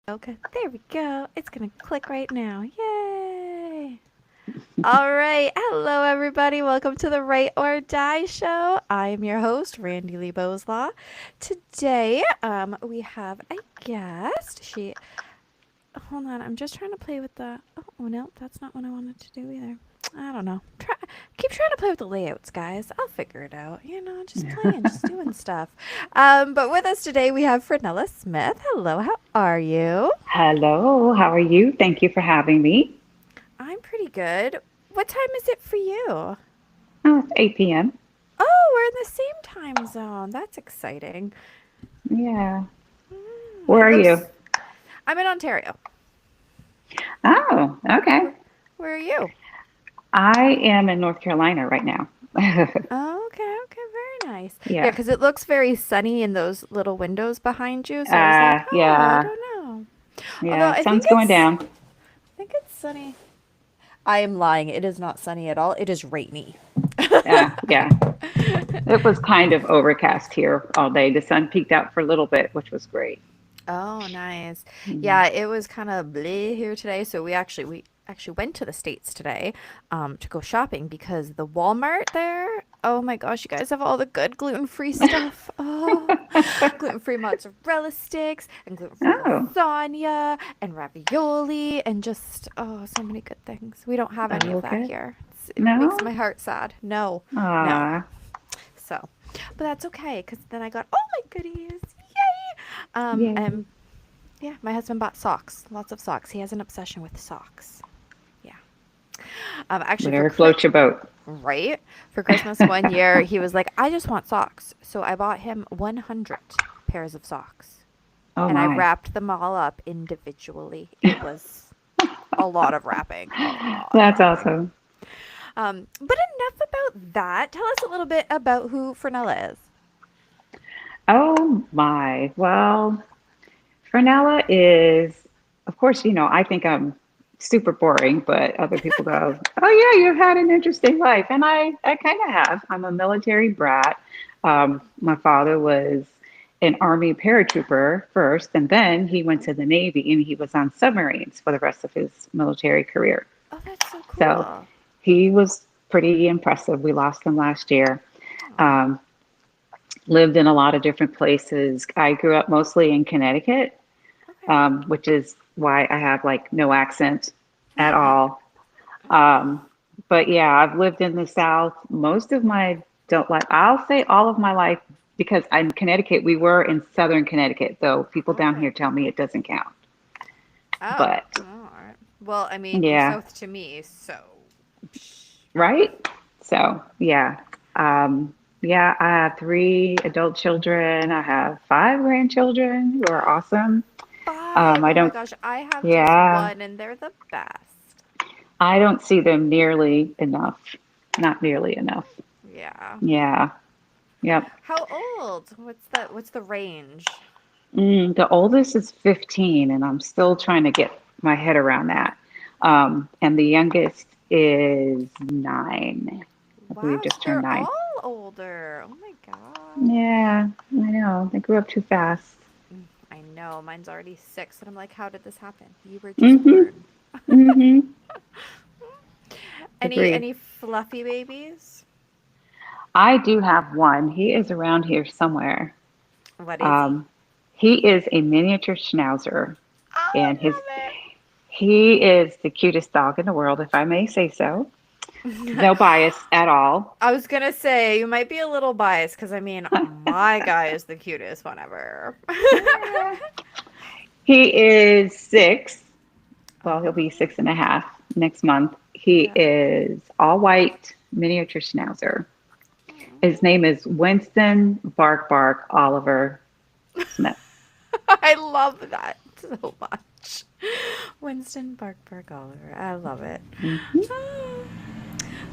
Okay, there we go. It's gonna click right now. Yay! All right. Hello, everybody. Welcome to the Write or Die Show. I am your host, Randi-lee Boslaw. Today, we have a guest. Hold on. I'm just trying to play with the. Oh no, that's not what I wanted to do either. I don't know. Keep trying to play with the layouts, guys. I'll figure it out. Just playing, just doing stuff. But with us today, we have Franella Smith. Hello. How are you? Hello, how are you? Thank you for having me. I'm pretty good. What time is it for you? Oh, it's 8 p.m. Oh, we're in the same time zone. That's exciting. Yeah. Where It are you? looks. I'm in Ontario. Oh, okay. Where are you? I am in North Carolina right now. Oh, okay, okay, very nice. Yeah, Yeah. because it looks very sunny in those little windows behind you. So I was like, oh, I Yeah. don't know. Although Yeah. Sun's going down. I think it's sunny. I am lying. It is not sunny at all. It is rainy. Yeah. It was kind of overcast here all day. The sun peeked out for a little bit, which was great. Oh, nice. Mhm. Yeah, it was kind of bleh here today. So we actually went to the States today to go shopping because the Walmart there, oh my gosh, you guys have all the good gluten-free stuff. Oh, gluten-free mozzarella sticks and gluten-free Oh, lasagna and ravioli and just, oh, so many good things. We don't have any of that okay. here. It makes No? my heart sad. No, no. Ah, So, but that's okay because then I got all my goodies. Yay! yay. And yeah, my husband bought socks, lots of socks. He has an obsession with socks. Yeah. Actually, Whatever floats your boat. right for Christmas one year, he was like, "I just want socks," so I bought him 100 pairs of socks, Oh and I my. wrapped them all up individually. It was a lot of wrapping, a lot of That's wrapping. awesome. But enough about that. Tell us a little bit about who Fernella is. Oh my. Well, Franella is, of course, I think I'm super boring, but other people go, "Oh yeah, you've had an interesting life," and I kind of have. I'm a military brat. My father was an Army paratrooper first, and then he went to the Navy, and he was on submarines for the rest of his military career. Oh, that's so So cool. he was pretty impressive. We lost him last year. Aw. Um, Lived in a lot of different places. I grew up mostly in Connecticut, Okay. which is why I have like no accent at all. Um, but yeah, I've lived in the South most of my don't like I'll say all of my life because I'm Connecticut. We were in Southern Connecticut, though people down Okay. here tell me it doesn't count. Oh, But all right. Well, I mean, you're yeah, south to me, so. right? So yeah. Yeah, I have three adult children. I have five grandchildren who are awesome. Five. I Oh my don't, gosh, I have just yeah, one, and they're the best. I don't see them nearly enough. Not nearly enough. Yeah. Yeah. Yep. How old? What's the range? The oldest is 15, and I'm still trying to get my head around that. And the youngest is 9. I believe Wow, so just turned they're 9. all older. Oh my gosh. Yeah, I know. They grew up too fast. I know. Mine's already 6, and I'm like, how did this happen? You were just Mm-hmm. born. Mm-hmm. Agreed. Any fluffy babies? I do have one. He is around here somewhere. What is he? Um, he is a miniature Schnauzer, and his Oh, he is the cutest dog in the world, if I may say so. I love it. No bias at all. I was gonna say you might be a little biased because I mean my guy is the cutest one ever. He is 6. Well, he'll be Oh, 6.5 next month. He yeah. is all white miniature Schnauzer. His name is Winston Bark Bark Oliver Smith. I love that so much. Winston Bark Bark Oliver. I love it. Mhm.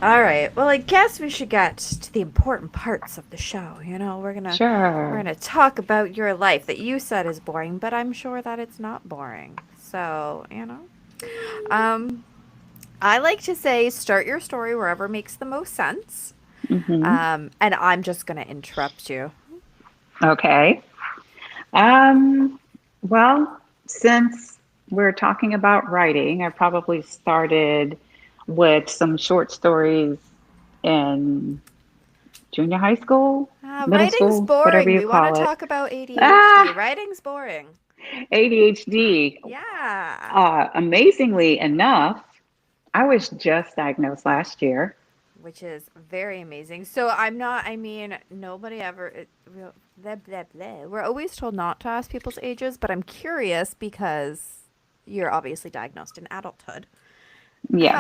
All right. Well, I guess we should get to the important parts of the show. We're Sure. gonna talk about your life that you said is boring, but I'm sure that it's not boring. So. Um, I like to say start your story wherever makes the most sense. Hmm. And I'm just gonna interrupt you. Okay. Um, well, since we're talking about writing, I probably started with some short stories in junior high school, middle Writing's school, whatever boring. you We want to call it. talk about ADHD. Ah, Writing's boring. ADHD. Yeah. Amazingly enough, I was just diagnosed last year. Which is very amazing. So I'm not, I mean, nobody ever, blah, blah, blah. We're always told not to ask people's ages, but I'm curious because you're obviously diagnosed in adulthood. Yes.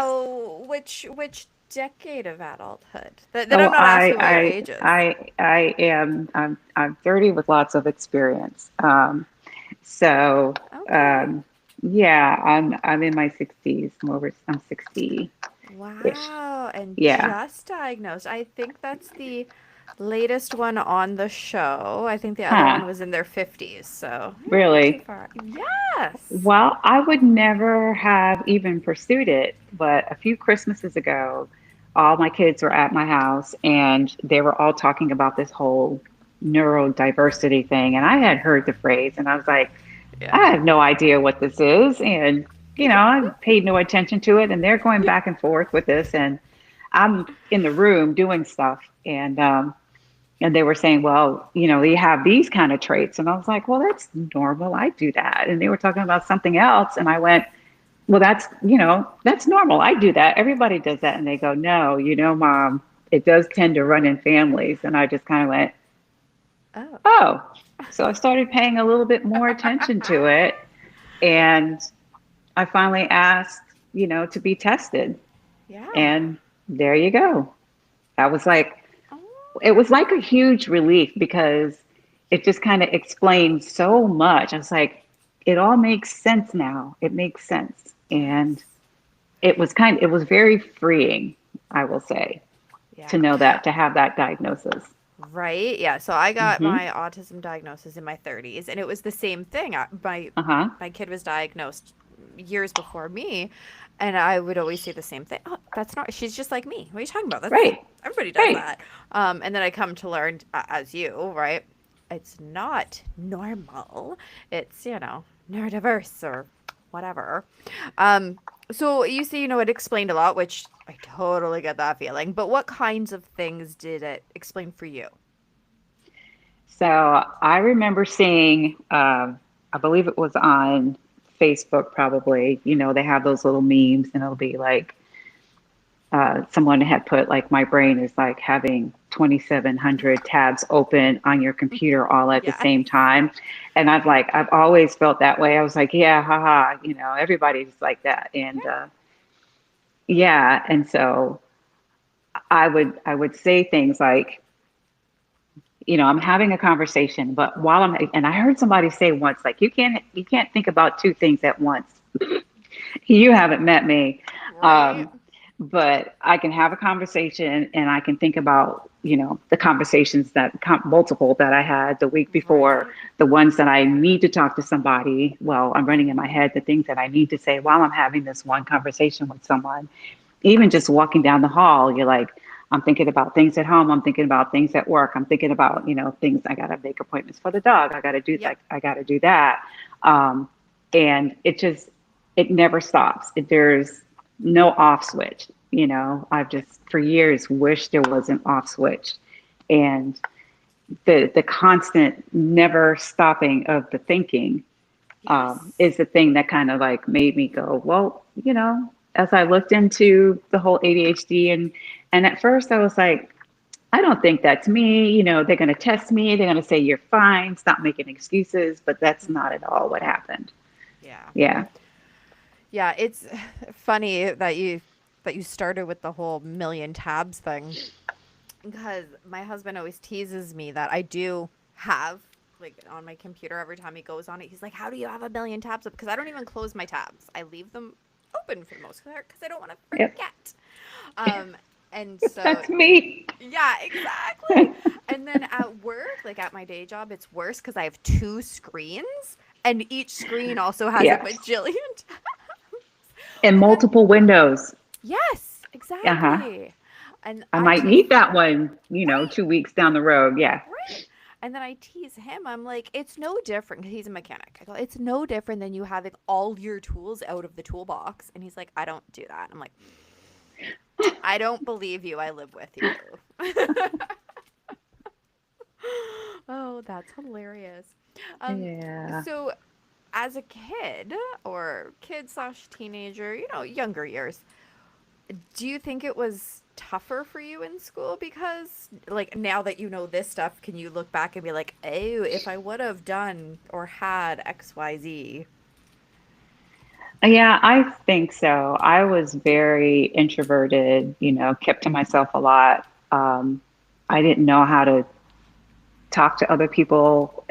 Which decade of adulthood? That Oh, I'm not asking what your age is. I am, I'm 30 with lots of experience. So, Okay. um, yeah, I'm in my 60s. I'm 60-ish. Wow, and Yeah. just diagnosed. I think that's the latest one on the show. I think the other Huh. one was in their 50s, so not too Really? far. Yes. Well, I would never have even pursued it, but a few Christmases ago, all my kids were at my house and they were all talking about this whole neurodiversity thing. And I had heard the phrase and I was like, Yeah. I have no idea what this is. And, I paid no attention to it. And they're going back and forth with this. And I'm in the room doing stuff. And they were saying, well, you have these kind of traits. And I was like, well, that's normal. I do that. And they were talking about something else. And I went, well, that's normal. I do that. Everybody does that. And they go, no, Mom, it does tend to run in families. And I just kind of went, Oh. oh. So I started paying a little bit more attention to it. And I finally asked, to be tested. Yeah. And there you go. I was like, Oh. it was like a huge relief because it just kind of explained so much. I was like, it all makes sense now. It makes sense. And Yes. it was very freeing, I will say, to Yeah. know that, to have that diagnosis. Right? Yeah. So I got Mm-hmm. my autism diagnosis in my 30s, and it was the same thing. Uh-huh. My kid was diagnosed years before me, and I would always say the same thing. Oh, that's not. She's just like me. What are you talking about? That's Right. everybody does Right. that. And then I come to learn, as you, right? It's not normal. It's neurodiverse or whatever. Um, so you say it explained a lot, which I totally get that feeling. But what kinds of things did it explain for you? So I remember seeing, I believe it was on Facebook probably, they have those little memes and it'll be like, someone had put like my brain is like having 2,700 tabs open on your computer all at the Yes. same time. And I've always felt that way. I was like, yeah, haha, everybody's like that. And yeah. And so I would say things like, I'm having a conversation, but and I heard somebody say once, like, you can't think about two things at once. You haven't met me. Right. Um, but I can have a conversation and I can think about, the conversations multiple that I had the week before, Right. the ones that I need to talk to somebody. Well, I'm running in my head the things that I need to say while I'm having this one conversation with someone. Even just walking down the hall, you're like, I'm thinking about things at home. I'm thinking about things at work. I'm thinking about, things. I got to make appointments for the dog. I got to do Yep. like, I got to do that. Um, and it never stops. There's no off switch. I've just for years wished there was an off switch, and the constant never stopping of the thinking Yes. is the thing that kind of like made me go, well, as I looked into the whole ADHD and at first I was like, I don't think that's me. They're going to test me. They're going to say you're fine. Stop making excuses. But that's not at all what happened. Yeah. Yeah. Yeah. It's funny that you started with the whole million tabs thing because my husband always teases me that I do have like on my computer every time he goes on it. He's like, "How do you have a million tabs up?" Because I don't even close my tabs. I leave them open for the most part because I don't want to Yep. forget. Um, and so That's me. yeah, exactly. And then at work, like at my day job, it's worse because I have two screens, and each screen also has a Yeah. bajillion tabs. And And then, multiple windows. yes, Uh huh. exactly. And I I might just, need that one, right, 2 weeks down the road. Yeah. right. And then I tease him. I'm like, it's no different because he's a mechanic. I go, it's no different than you having all your tools out of the toolbox. And he's like, I don't do that. I'm like, I don't believe you. I live with you. Oh, that's hilarious. Um, Yeah. so as a kid or kid slash teenager, younger years, do you think it was tougher for you in school? Because, like, now that you know this stuff, can you look back and be like, oh, if I would have done or had XYZ? Yeah, I think so. I was very introverted, kept to myself a lot. I didn't know how to talk to other people,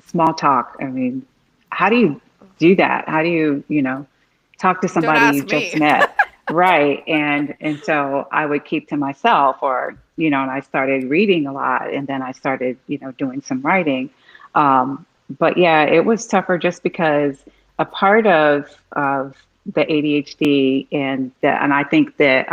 small talk. I mean, how do you do that? How do you, talk to Don't somebody you ask just me. met? Right. And so I would keep to myself or, and I started reading a lot and then I started, doing some writing. But yeah, it was tougher just because a part of the ADHD and I think that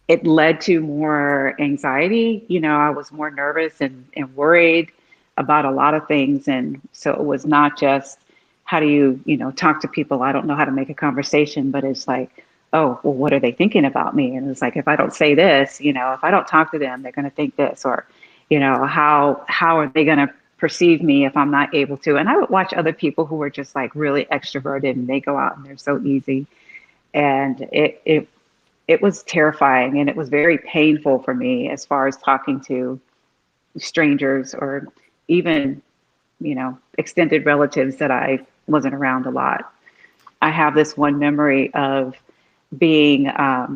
it led to more anxiety. I was more nervous and worried about a lot of things. And so it was not just how do you, talk to people? I don't know how to make a conversation, but it's like, oh, well, what are they thinking about me? And it's like, if I don't say this, if I don't talk to them, they're going to think this, or, how are they going to perceive me if I'm not able to? And I would watch other people who were just like really extroverted and they go out and they're so easy. And it was terrifying and it was very painful for me as far as talking to strangers or even, extended relatives that I wasn't around a lot. I have this one memory of being, I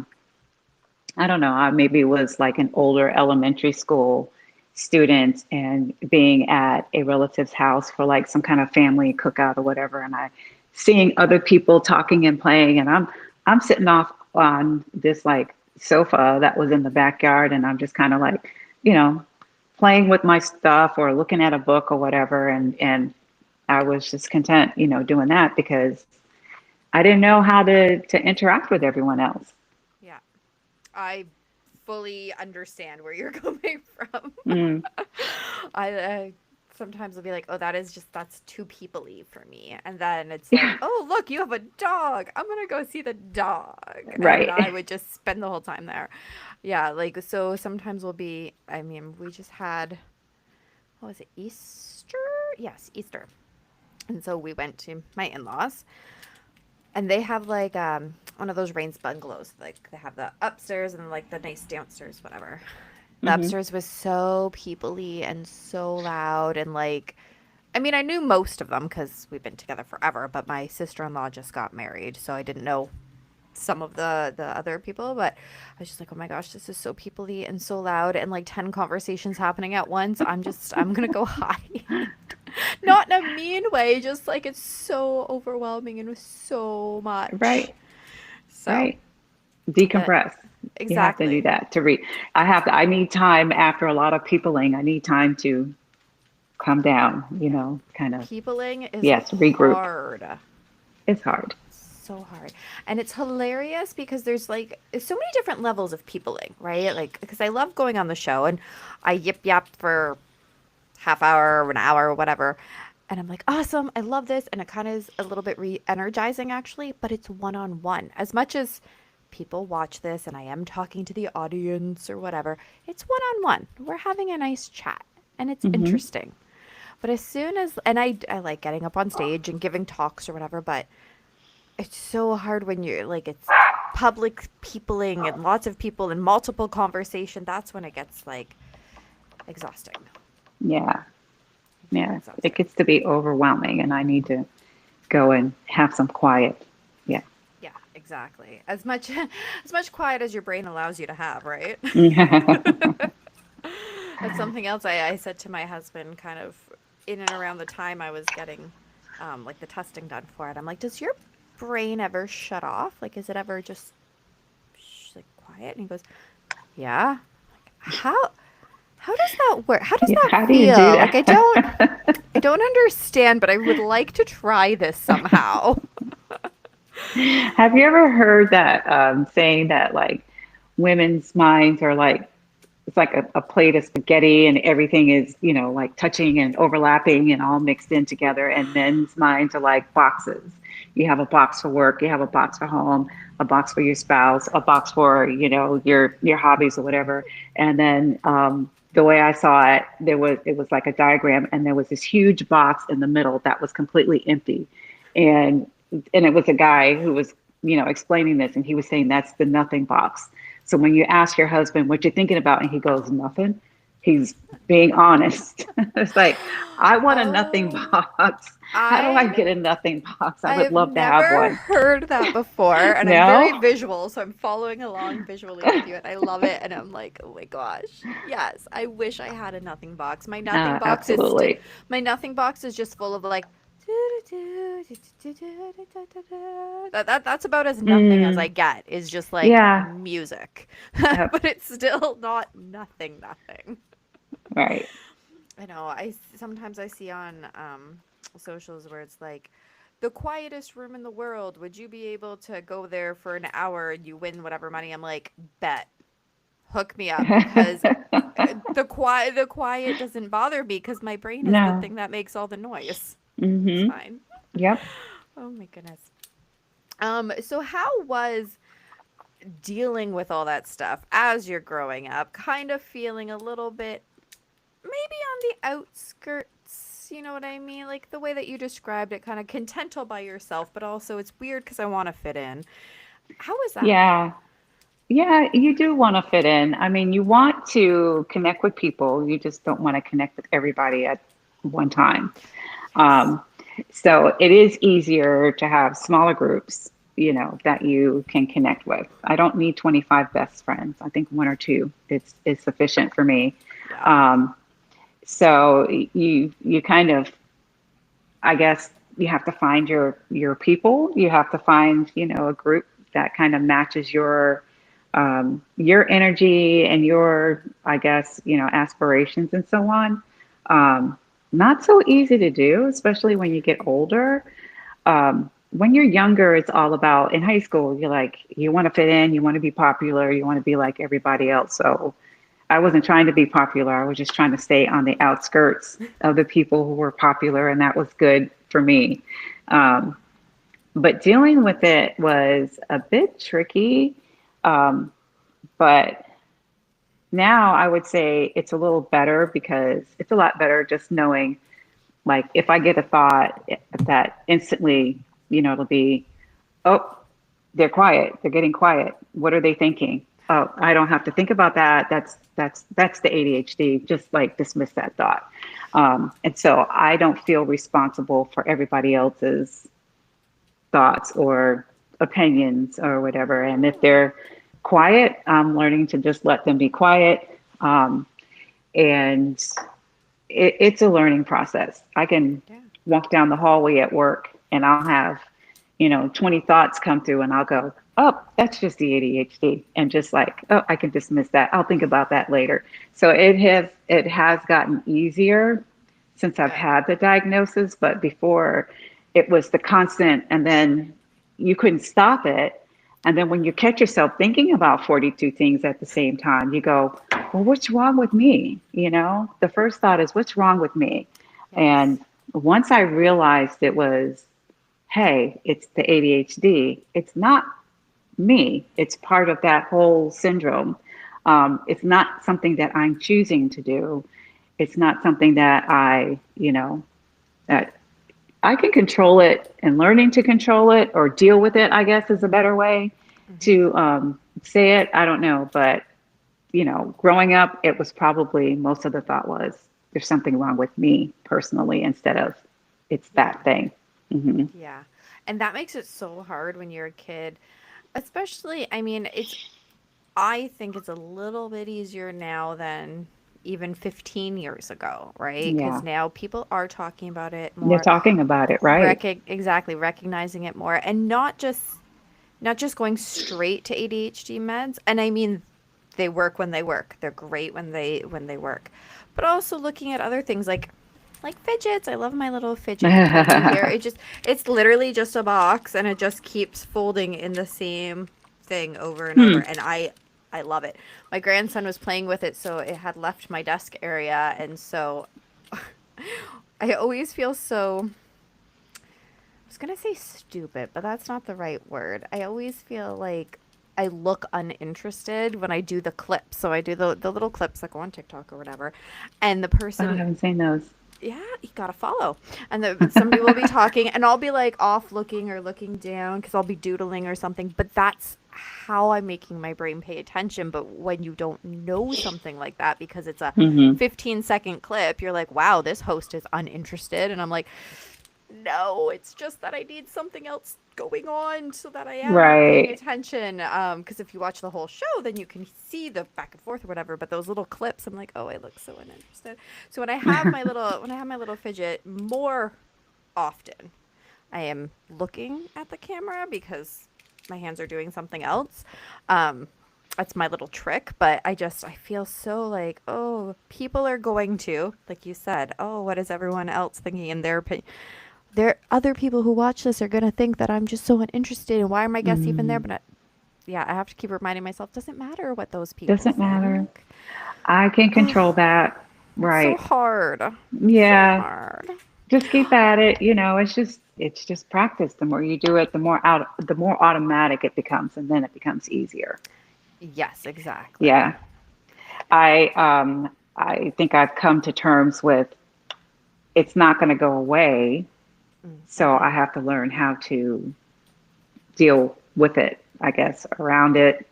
don't know, maybe it was like an older elementary school student and being at a relative's house for like some kind of family cookout or whatever. And I seeing other people talking and playing and I'm sitting off on this like sofa that was in the backyard and I'm just kind of like, you know, playing with my stuff or looking at a book or whatever. And I was just content, doing that because I didn't know how to interact with everyone else. Yeah, I fully understand where you're coming from. Mm, I sometimes will be like, oh, that's too people-y for me. And then it's like, oh, look, you have a dog. I'm going to go see the dog. And I right. would just spend the whole time there. Yeah, like, so sometimes I mean, we just had, what was it, Easter? Yes, Easter. And so we went to my in-laws and they have like one of those rains bungalows. Like they have the upstairs and like the nice downstairs, whatever. The Hmm. upstairs was so people-y and so loud and like I mean, I knew most of them because we've been together forever, but my sister-in-law just got married, so I didn't know some of the other people, but I was just like, "Oh my gosh, this is so people-y and so loud and like 10 conversations happening at once. I'm going to go hide." Not in a mean way, just like it's so overwhelming and so much. Right. So, Right. but Decompress. You have to do exactly. that to read. I need time after a lot of peopling. I need time to calm down, Yeah. kind of, Peopling is yes, regroup. hard. It's hard. So hard. And it's hilarious because there's like so many different levels of peopling, right? Like because I love going on the show and I yip yap for half hour or an hour or whatever. And I'm like, awesome, I love this. And it kind of is a little bit re-energizing actually, but it's one-on-one. As much as people watch this and I am talking to the audience or whatever, it's one-on-one. We're having a nice chat and it's Hmm. interesting. But as soon as, and I like getting up on stage and giving talks or whatever, but it's so hard when you're like it's public peopling and lots of people and multiple conversation. That's when it gets like exhausting. Yeah. Yeah. It Exhausting. gets to be overwhelming and I need to go and have some quiet. Yeah. Yeah, exactly. As much as much quiet as your brain allows you to have, right? That's something else I said to my husband kind of in and around the time I was getting like the testing done for it. I'm like, does your brain ever shut off? Like, is it ever just like quiet? And he goes, yeah. Like, how does that work? How does Yeah. that How do you do feel? Like, that? I don't understand, but I would like to try this somehow. Have you ever heard that saying that like women's minds are like like a plate of spaghetti and everything is, like touching and overlapping and all mixed in together. And men's minds are like boxes. You have a box for work, you have a box for home, a box for your spouse, a box for, your hobbies or whatever. And then the way I saw it, it was like a diagram, and there was this huge box in the middle that was completely empty. And it was a guy who was, explaining this, and he was saying that's the nothing box. So when you ask your husband what you're thinking about, and he goes, nothing, he's being honest. It's like, I want a nothing Oh, box. How do I I get a nothing box? I I would have love to have never one. heard that before, and I'm very No? visual, so I'm following along visually with you, and I love it. And I'm like, oh my gosh, yes, I wish I had a nothing box. Absolutely. My nothing box is just full of like, that's about as nothing as I Mm, get. Is just like yeah. music, Yep. but it's still not nothing, nothing. Right. I know. I sometimes I see on socials where it's like the quietest room in the world. Would you be able to go there for an hour and you win whatever money? I'm like, bet, hook me up because the quiet doesn't bother me because my brain is the No. thing that makes all the noise. It's Mm-hmm. fine. Yep. Oh my goodness. So how was dealing with all that stuff as you're growing up? Kind of feeling a little bit maybe on the outskirts, you know what I mean? Like the way that you described it, kind of content all by yourself, but also it's weird because I want to fit in. How was that? Yeah. Yeah, you do want to fit in. I mean, you want to connect with people. You just don't want to connect with everybody at one time. Yes. Um, so it is easier to have smaller groups, that you can connect with. I don't need 25 best friends. I think one or two is sufficient for me. Yeah. Um, so you kind of, I guess, you have to find your people. You have to find, a group that kind of matches your energy and your, I guess, aspirations and so on. Um, Not so easy to do, especially when you get older. When you're younger, it's all about, in high school, you're like, you want to fit in, you want to be popular, you want to be like everybody else. So I wasn't trying to be popular. I was just trying to stay on the outskirts of the people who were popular, and that was good for me. Um, but dealing with it was a bit tricky. Um, but now I would say it's a little better because it's a lot better just knowing, like, if I get a thought that instantly, it'll be, oh, they're quiet. They're getting quiet. What are they thinking? Oh, I don't have to think about that. That's the ADHD. Just like dismiss that thought. And so I don't feel responsible for everybody else's thoughts or opinions or whatever. And if they're quiet, I'm learning to just let them be quiet. And it's a learning process. I can Yeah. walk down the hallway at work and I'll have, 20 thoughts come through and I'll go, oh, that's just the ADHD. And just like, oh, I can dismiss that. I'll think about that later. So it has gotten easier since I've Good. had the diagnosis, but before it was the constant, and then you couldn't stop it. And then when you catch yourself thinking about 42 things at the same time, you go, well, what's wrong with me? The first thought is, what's wrong with me? Yes. And once I realized it was, hey, it's the ADHD, it's not me, it's part of that whole syndrome. It's not something that I'm choosing to do. It's not something that that I can control it, and learning to control it or deal with it, I guess, is a better way Hmm. to say it. I don't know. But, growing up, it was probably most of the thought was there's something wrong with me personally instead of it's Yeah. that thing. Hmm. Yeah. And that makes it so hard when you're a kid. Especially, I mean, I think it's a little bit easier now than even 15 years ago, right? Because Yeah. now people are talking about it They're more, talking about it, right? exactly recognizing it more, and not just going straight to ADHD meds. And I mean, they work when they work. They're great when they work, but also looking at other things like fidgets. I love my little fidget toy here. It's literally just a box and it just keeps folding in the same thing over and over. Hmm. And I I love it. My grandson was playing with it, so it had left my desk area, and so I always feel so. I was gonna say stupid, but that's not the right word. I always feel like I look uninterested when I do the clips. So I do the little clips that go on TikTok or whatever, and the Oh, I person, haven't seen those. yeah, you gotta follow. And somebody will be talking, and I'll be like off looking or looking down because I'll be doodling or something. But that's how I'm making my brain pay attention. But when you don't know something like that because it's a Hmm. 15-second clip, you're like, wow, this host is uninterested. And I'm like, no, it's just that I need something else going on so that I am paying Right. attention. Because if you watch the whole show, then you can see the back and forth or whatever. But those little clips, I'm like, oh, I look so uninterested. So when I have my little fidget more often, I am looking at the camera because my hands are doing something else. Um, that's my little trick, but I feel so like, oh, people are going to, like you said, oh, what is everyone else thinking in their opinion? There other people who watch this are gonna think that I'm just so uninterested and why are my guests even there? Mm. But yeah, I have to keep reminding myself, doesn't matter what those people Doesn't matter. think. I can control that. It's so Right. hard. So Yeah. hard. Just keep at it. It's just practice. The more you do it, the more automatic it becomes, and then it becomes easier. Yes, exactly. Yeah. I think I've come to terms with it's not going to go away, so I Mm-hmm. have to learn how to deal with it, I guess, around it,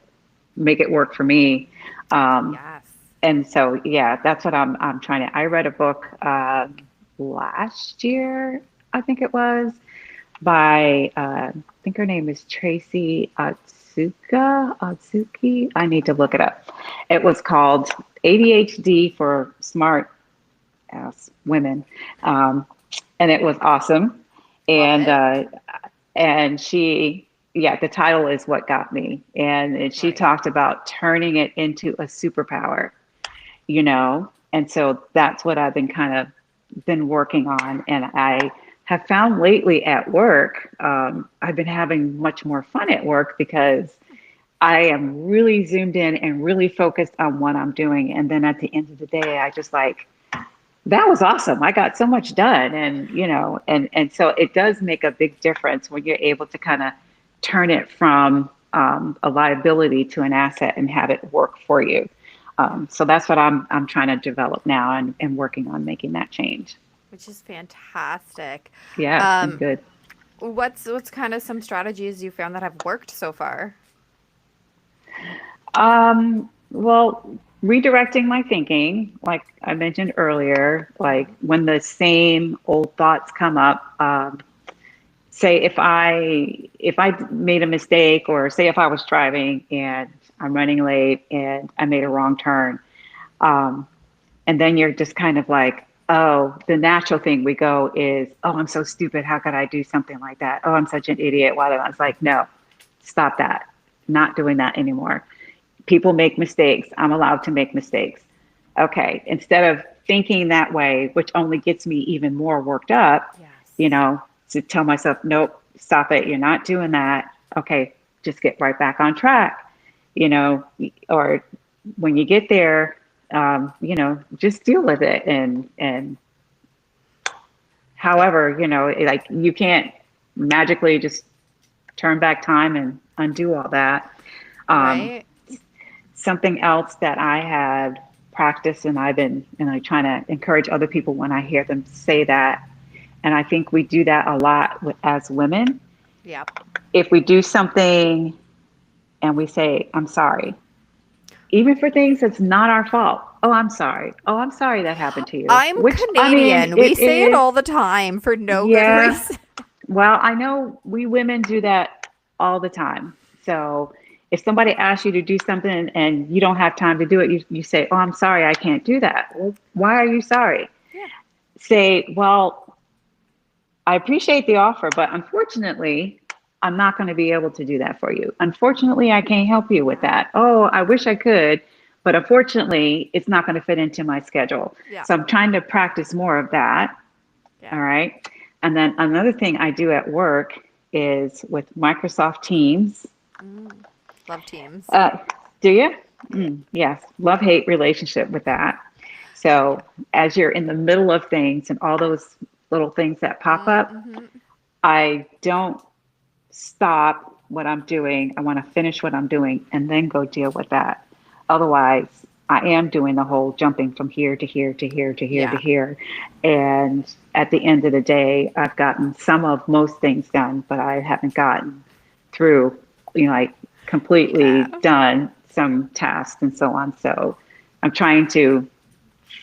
make it work for me. Um, Yes. and so, yeah, that's what I'm trying to. I read a book last year, I think it was, by I think her name is Tracy Atsuki. I need to look it up. It was called ADHD for Smart Ass Women, um, and it was awesome. Love And it. she, yeah, the title is what got me, and she Right. talked about turning it into a superpower, you know. And so that's what I've been kind of been working on. And I have found lately at work, I've been having much more fun at work because I am really zoomed in and really focused on what I'm doing. And then at the end of the day, I just like, that was awesome. I got so much done. And, and so it does make a big difference when you're able to kind of turn it from a liability to an asset and have it work for you. So that's what I'm trying to develop now and working on making that change. Which is fantastic. Yeah, it's been Um, good. what's kind of some strategies you found that have worked so far? Well, redirecting my thinking, like I mentioned earlier, like Mm-hmm. when the same old thoughts come up, say if I made a mistake, or say if I was driving and I'm running late and I made a wrong turn, um, and then you're just kind of like, oh, the natural thing we go is, oh, I'm so stupid. How could I do something like that? Oh, I'm such an idiot. Why? I was like, no, stop that. Not doing that anymore. People make mistakes. I'm allowed to make mistakes. Okay. Instead of thinking that way, which only gets me even more worked up, Yes. to tell myself, nope, stop it. You're not doing that. Okay. Just get right back on track, you know, or when you get there, just deal with it. And Yeah. however, like you can't magically just turn back time and undo all that. Um, Right. Something else that I had practiced, and I try to encourage other people when I hear them say that, and I think we do that a lot as women. Yep. If we do something and we say, I'm sorry, even for things that's not our fault. Oh, I'm sorry. Oh, I'm sorry that happened to you. I'm Which, I mean, Canadian. We it say it is, all the time for no good yeah. reason. Well, I know we women do that all the time. So if somebody asks you to do something and you don't have time to do it, you say, oh, I'm sorry, I can't do that. Well, why are you sorry? Yeah. Say, well, I appreciate the offer, but unfortunately, I'm not going to be able to do that for you. Unfortunately, I can't help you with Yeah. that. Oh, I wish I could, but unfortunately, it's not going to fit into my schedule. Yeah. So I'm trying to practice more of that. Yeah. All right. And then another thing I do at work is with Microsoft Teams. Mm. Love teams. Uh, do you? Yes, love-hate relationship with that. So as you're in the middle of things and all those little things that pop up, Mm-hmm. I don't stop what I'm doing. I want to finish what I'm doing and then go deal with that. Otherwise, I am doing the whole jumping from here to here to here to here to Yeah. here. And at the end of the day, I've gotten some of most things done, but I haven't gotten through, like Yeah. completely done some tasks and so on. So I'm trying to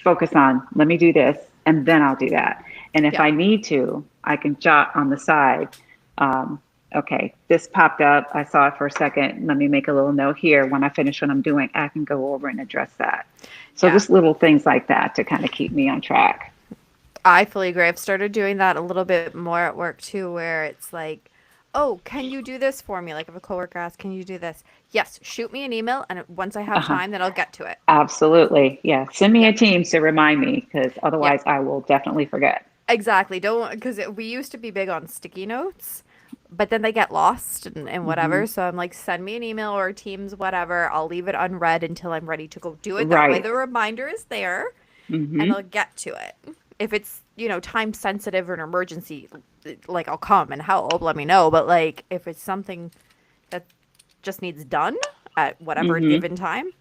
focus on, let me do this and then I'll do that. And if Yep. I need to, I can jot on the side. Um, okay, this popped up. I saw it for a second. Let me make a little note here. When I finish what I'm doing, I can go over and address that. So Yeah. just little things like that to kind of keep me on track. I fully agree. I've started doing that a little bit more at work too, where it's like, oh, can you do this for me? Like if a coworker asks, can you do this? Yes, shoot me an email, and once I have Uh-huh. time, then I'll get to it. Absolutely. Yeah. Send me a Yep. Teams to remind me because Yep. otherwise I will definitely forget. Exactly. Don't, because we used to be big on sticky notes, but then they get lost and Hmm. whatever. So I'm like, send me an email or Teams, whatever. I'll leave it unread until I'm ready to go do it. That way Right. the reminder is there and Hmm. I'll get to it. If it's, time sensitive or an emergency, like I'll come and help, let me know. But like if it's something that just needs done at whatever Hmm. given time,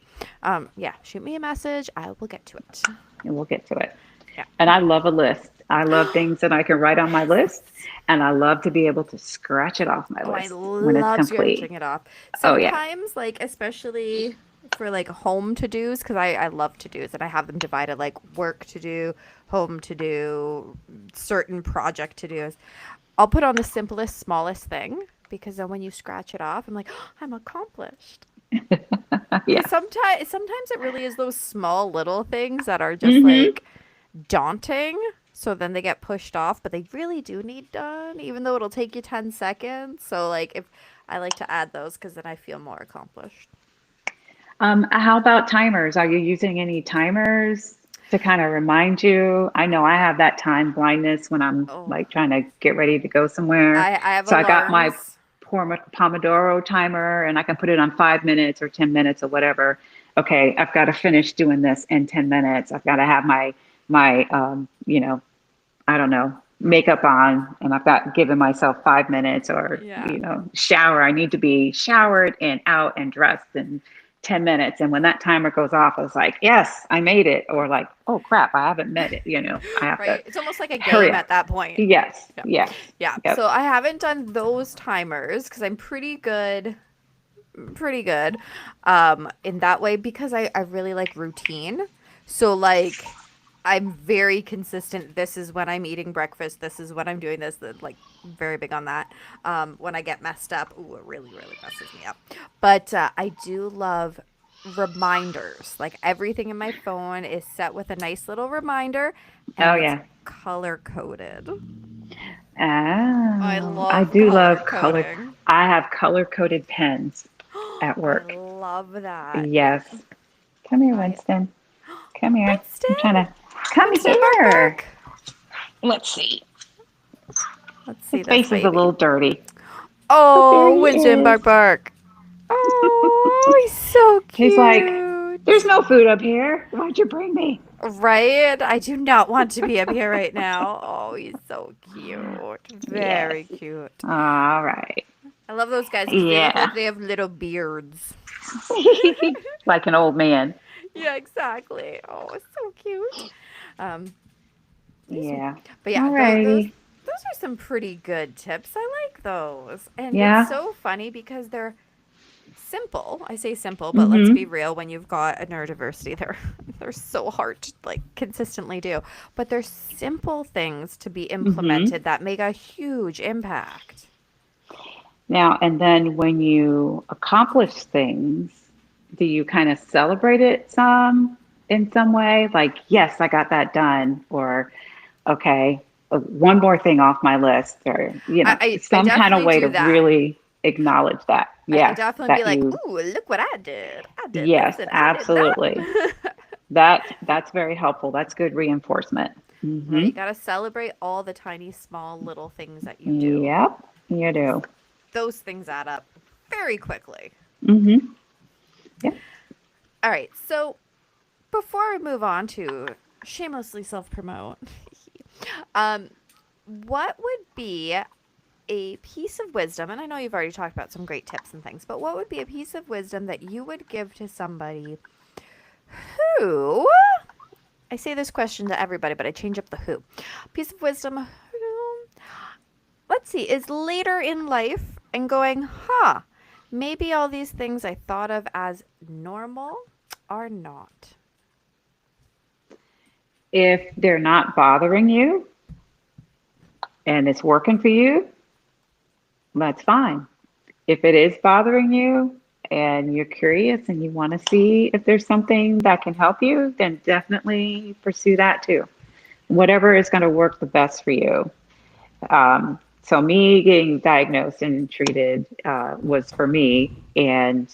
yeah, shoot me a message. I will get to it. And we'll get to it. Yeah. And I love a list. I love things that I can write on my list, and I love to be able to scratch it off my Oh, I list when it's love complete. scratching it off. Oh, yeah. Sometimes, like, especially for like home to dos, because I love to dos and I have them divided like work to do, home to do, certain project to dos. I'll put on the simplest, smallest thing because then when you scratch it off, I'm like, oh, I'm accomplished. Yeah. Because sometimes it really is those small little things that are just Hmm. like daunting. So then they get pushed off, but they really do need done, even though it'll take you 10 seconds. So, like, if I like to add those because then I feel more accomplished. How about timers? Are you using any timers to kind of remind you? I know I have that time blindness when I'm Oh, like trying to get ready to go somewhere. I have So I got my alarms. Pomodoro timer and I can put it on 5 minutes or 10 minutes or whatever. Okay, I've got to finish doing this in 10 minutes. I've got to have my I don't know, makeup on and I've got given myself 5 minutes or, Yeah. shower. I need to be showered and out and dressed in 10 minutes. And when that timer goes off, I was like, yes, I made it. Or like, oh crap, I haven't met it. I have to Right. It's almost like a hurry game up. at that point. Yes, Yeah. yes, Yeah. yep. So I haven't done those timers because I'm pretty good in that way because I really like routine. So like I'm very consistent. This is when I'm eating breakfast. This is when I'm doing this. Like very big on that. When I get messed up, ooh, it really, really messes me up. But I do love reminders. Like everything in my phone is set with a nice little reminder Oh, and it's yeah. color coded. I Oh, I love do color love color. coding. I have color coded pens at I work. love that. Yeah. Yes. Come here, I Winston. Come here. I'm trying Winston. to come Winston, bark, here. bark. Let's see. Let's see His this face is a baby. little dirty, but there Oh, he Winston, is. bark, bark. Oh, he's so He's like, there's cute. no food up here. Why'd you bring me? Right? I do not want to be up here right now. Oh, he's so cute. Yes. Very cute. All right. I love those guys because they look Yeah. like they have little beards. Like an old man. Yeah, exactly. Oh, it's so cute. Um, there's some, Yeah. but All yeah, righty. those are some pretty good tips. I like those, and it's Yeah. so funny because they're simple. I say simple, but let's be Mm-hmm. real. When you've got a neurodiversity, they're so hard to like consistently do. But they're simple things to be Mm-hmm. implemented that make a huge impact. Now, and then when you accomplish things, do you kind of celebrate it some in some way? Like, yes, I got that done, or okay, one more thing off my list, or I some kind of definitely way to do that. really acknowledge that. I Yes, definitely be that like, you. "Ooh, look what I did! I did Yes, this and I did absolutely. that." That's very helpful. That's good reinforcement. Right? Mm-hmm. You gotta celebrate all the tiny, small, little things that you do. Yep, you 'Cause do. those things add up very quickly. Mm-hmm. Yep. All right. So before we move on to shamelessly self promote, um, what would be a piece of wisdom? And I know you've already talked about some great tips and things, but what would be a piece of wisdom that you would give to somebody who, I say this question to everybody, but I change up the who. Piece of wisdom who, let's see, is later in life and going, maybe all these things I thought of as normal are not. If they're not bothering you and it's working for you, that's fine. If it is bothering you and you're curious and you want to see if there's something that can help you, then definitely pursue that too. Whatever is going to work the best for you. So me getting diagnosed and treated was for me, and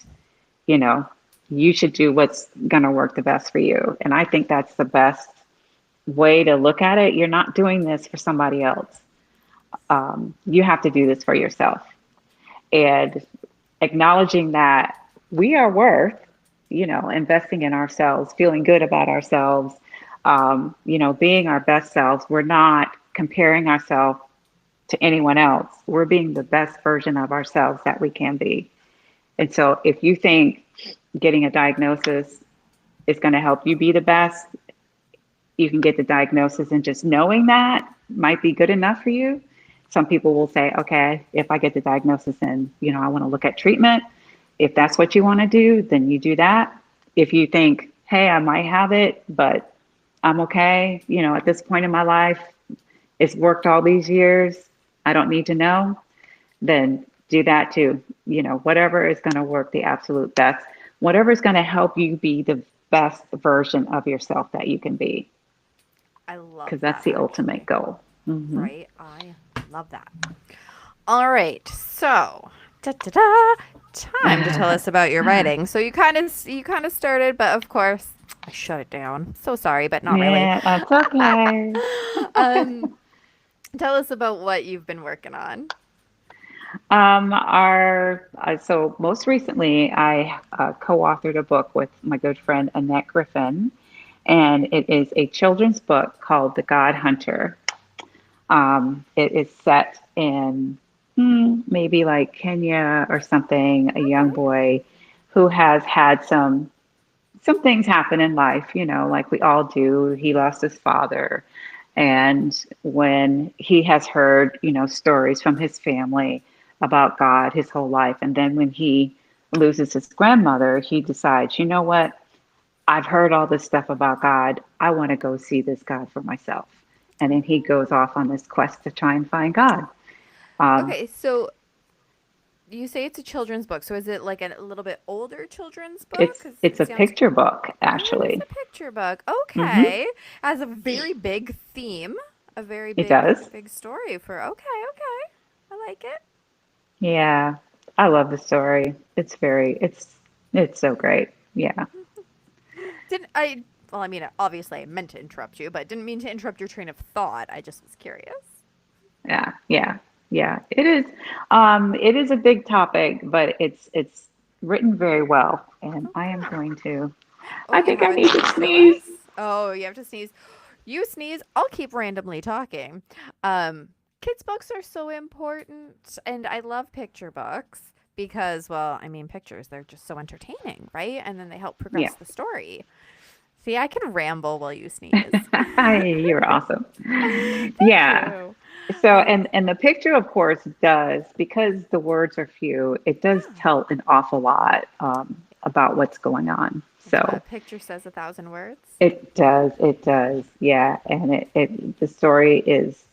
you know, you should do what's going to work the best for you. And I think that's the best way to look at it. You're not doing this for somebody else. You have to do this for yourself. And acknowledging that we are worth, investing in ourselves, feeling good about ourselves, being our best selves. We're not comparing ourselves to anyone else. We're being the best version of ourselves that we can be. And so if you think getting a diagnosis is going to help you be the best, you can get the diagnosis, and just knowing that might be good enough for you. Some people will say, okay, if I get the diagnosis and, I want to look at treatment, if that's what you want to do, then you do that. If you think, hey, I might have it, but I'm okay, at this point in my life, it's worked all these years, I don't need to know, then do that too. Whatever is going to work the absolute best, whatever is going to help you be the best version of yourself that you can be. I love Because that that's the actually. ultimate goal. Mm-hmm. Right? I love that. All right. So, time to tell us about your writing. So you kind of started, but of course, I shut it down. So sorry, but not really. Yeah, that's okay. um, tell us about what you've been working on. So most recently, I co-authored a book with my good friend Annette Griffin, and it is a children's book called The God Hunter. It is set in maybe like Kenya or something, a young Okay. boy who has had some things happen in life, like we all do. He lost his father. And when he has heard, stories from his family about God his whole life, and then when he loses his grandmother, he decides, you know what? I've heard all this stuff about God. I want to go see this God for myself. And then he goes off on this quest to try and find God. Um, Okay, so you say it's a children's book. So is it like a little bit older children's book? it's Because it's it a sounds. picture book, Oh, it is actually. a picture book. Hmm. Okay. Has a very big theme, a very It big, does. big story for. Okay, okay. I like it. Yeah, I love the story. It's so great. Yeah. Didn't I? Well, I mean, obviously, I meant to interrupt you, but didn't mean to interrupt your train of thought. I just was curious. Yeah, yeah, yeah. It is a big topic, but it's written very well. And I am Okay. going to. Oh, I you think I have it need to to show sneeze. us? Oh, you have to sneeze. You sneeze, I'll keep randomly talking. Um, kids' books are so important, and I love picture books because, well, I mean, pictures, they're just so entertaining, right? And then they help Yeah, progress the story. See, I can ramble while you sneeze. you're awesome. Thank Yeah. you. So, Um, and the picture, of course, does, because the words are few, it does yeah. tell an awful lot about what's going on. A So picture says 1,000 words. it does, it does, yeah. And the story is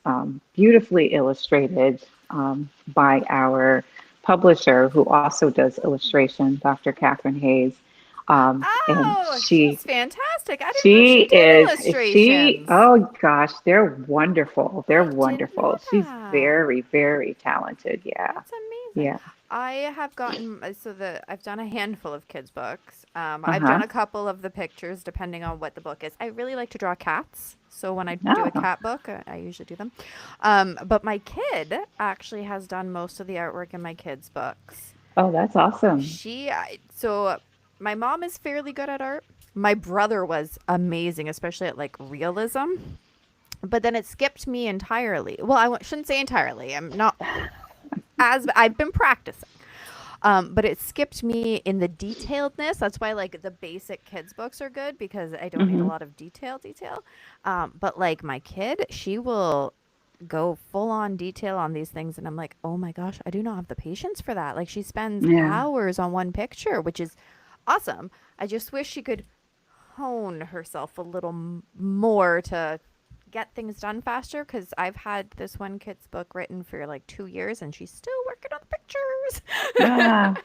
beautifully illustrated by our publisher, who also does illustration, Dr. Catherine Hayes. And Oh, she's fantastic. I didn't know she she did is, illustrations. oh gosh, they're wonderful. They're I didn't know wonderful. She's that. very, very talented. Yeah. That's amazing. Yeah. I have gotten I've done a handful of kids books. I've done Uh-huh. a couple of the pictures depending on what the book is. I really like to draw cats, so when I do a Oh, cat book, I usually do them. But my kid actually has done most of the artwork in my kids' books. oh, that's awesome. She so my mom is fairly good at art. My brother was amazing, especially at like realism. But then it skipped me entirely. Well, shouldn't say entirely. I'm not as I've been practicing. But it skipped me in the detailedness. That's why like the basic kids books are good because I don't need a Hmm. lot of detail. But like my kid, she will go full on detail on these things and I'm like, "Oh my gosh, I do not have the patience for that." Like she spends Yeah. hours on one picture, which is awesome. I just wish she could hone herself a little more to get things done faster because I've had this one kid's book written for like 2 years and she's still working on the pictures. Ah,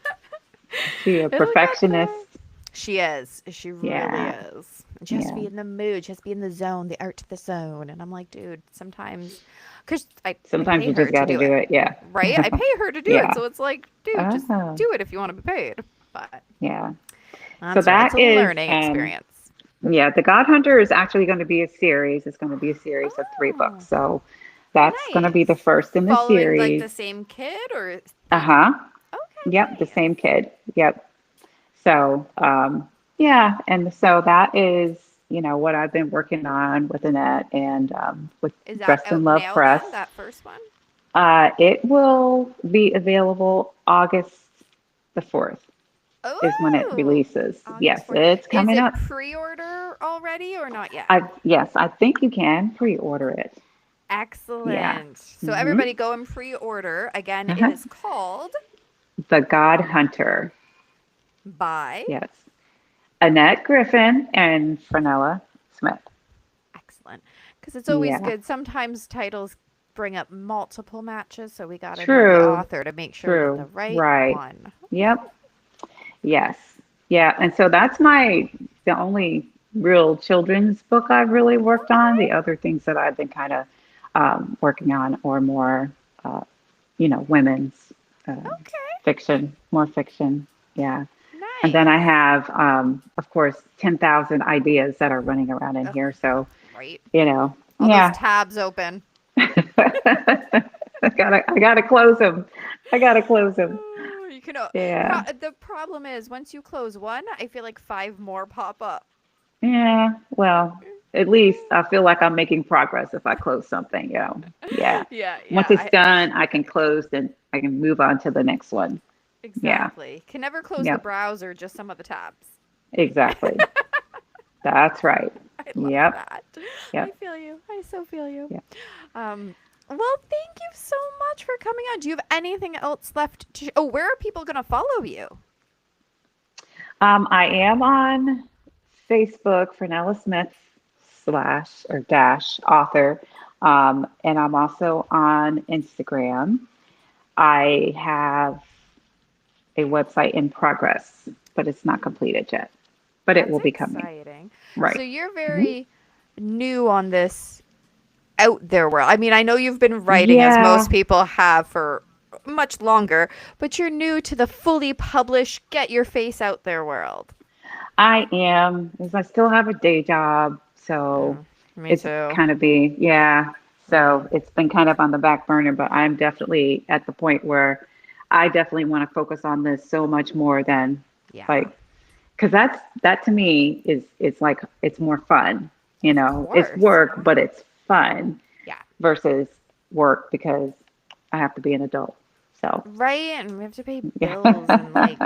is she a It'll get perfectionist? there. She is. She really Yeah. is. And she has to Yeah. be in the mood. She has to be in the zone, the art to the zone. And I'm like, dude, sometimes, because I Sometimes pay you just her to got to do do it, it. Yeah. right? I pay her to do it. Yeah. So it's like, dude, just Oh, do it if you want to be paid. But yeah. So that's right. It's that a is, learning experience. yeah, The God Hunter is actually going to be a series. It's going to be a series of 3 books. Oh, So that's going to be the nice. first in the Following like series. the same kid or theme? Uh-huh. Yep, Okay, the nice. same kid. Yep. So, yeah, and so that is, what I've been working on with Annette and with Is that Dressed in out Love now Press. then, that first one? It will be available August the 4th is when it Oh, releases. Yes, August 4th. it's Is coming it up. pre-order already or not yet? Yes, I think you can pre-order it. Yeah. Excellent. So Hmm. everybody go and pre-order. Again, it Uh-huh. is called The God Hunter. by Yes. Annette Griffin and Franella Smith. excellent. Because it's always Yeah. good. Sometimes titles bring up multiple matches, so we got to know the True. author to make sure we get the True. right Right. one. Yep. Yes. Yeah. And so that's the only real children's book I've really worked on. The Okay. other things that I've been kind of working on are more, women's uh, Okay. fiction, more fiction. Yeah. And then I Nice. have, of course, 10,000 ideas that are running around in Ugh, here. So, right. All those yeah. tabs open. I gotta close them. I gotta close them. Oh, you can. Yeah. The problem is once you close one, I feel like five more pop up. Yeah. Well, at least I feel like I'm making progress if I close something. Yeah. Yeah, Once yeah. it's done, I can close and I can move on to the next one. Yeah. Exactly. Can never close the Yep. browser, just some of the tabs. Exactly. That's right. I love Yep. that. I Yep. feel you. I so feel you. Yep. Well, thank you so much for coming on. Do you have anything else left to? Oh, where are people going to follow you? I am on Facebook, Franella Smith slash or dash author. And I'm also on Instagram. I have a website in progress, but it's not completed yet. But it That's will be coming. exciting. So Right. you're Mhm. very new on this out there world. I mean, I know you've been writing as Yeah, most people have for much longer, but you're new to the fully published, get your face out there world. I am. Because I still have a day job, so Yeah, me it's too. kind of be yeah. Yeah. So it's been kind of on the back burner, but I'm definitely at the point where I definitely want to focus on this so much more than Yeah. like because that to me is it's like it's more fun. Of It's course. work, but it's fun Yeah. versus work because I have to be an adult. So Right? And we have to pay bills and like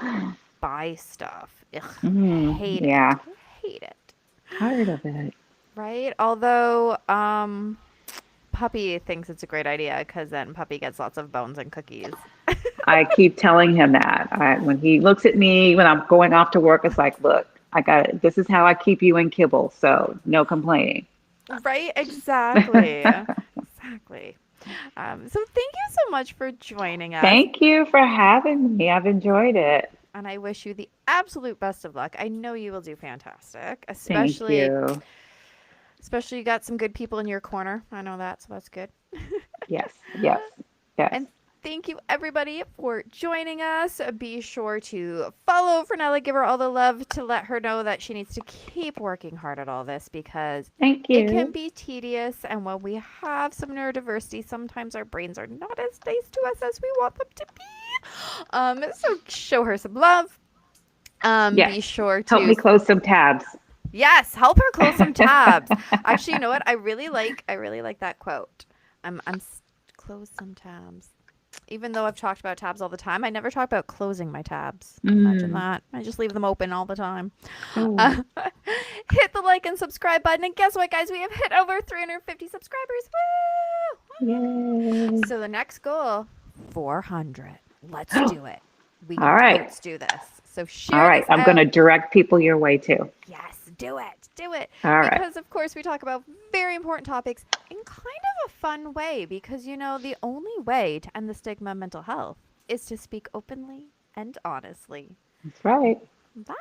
yeah. buy stuff. Ugh. Hate it. Yeah. Hate it. Tired of it. Right? Although, Puppy thinks it's a great idea because then Puppy gets lots of bones and cookies. I keep telling him that. When he looks at me when I'm going off to work, it's like, look, I got it. This is how I keep you in kibble. So no complaining. Right? Exactly. Exactly. So thank you so much for joining us. Thank you for having me. I've enjoyed it. And I wish you the absolute best of luck. I know you will do fantastic, Thank you. especially you got some good people in your corner. I know that, so that's good. Yes, yes, yes. And thank you everybody for joining us. Be sure to follow Fernella, give her all the love to let her know that she needs to keep working hard at all this because Thank it can you. be tedious. And when we have some neurodiversity, sometimes our brains are not as nice to us as we want them to be. So show her some love. Yes. Be sure Help to me close some tabs. yes, help her close some tabs. Actually, you know what? I really like that quote. Close some tabs. Even though I've talked about tabs all the time, I never talk about closing my tabs. Imagine Mm. that. I just leave them open all the time. Oh, Hit the like and subscribe button. And guess what, guys? We have hit over 350 subscribers. Woo! yay. So the next goal, 400. Let's do it. We All can right. totes do this. So All share right. this I'm going to out. direct people your way too. Yes, do it. Do it. All right. Because, of course, we talk about very important topics in kind of a fun way. Because, you know, the only way to end the stigma of mental health is to speak openly and honestly. That's right. Bye.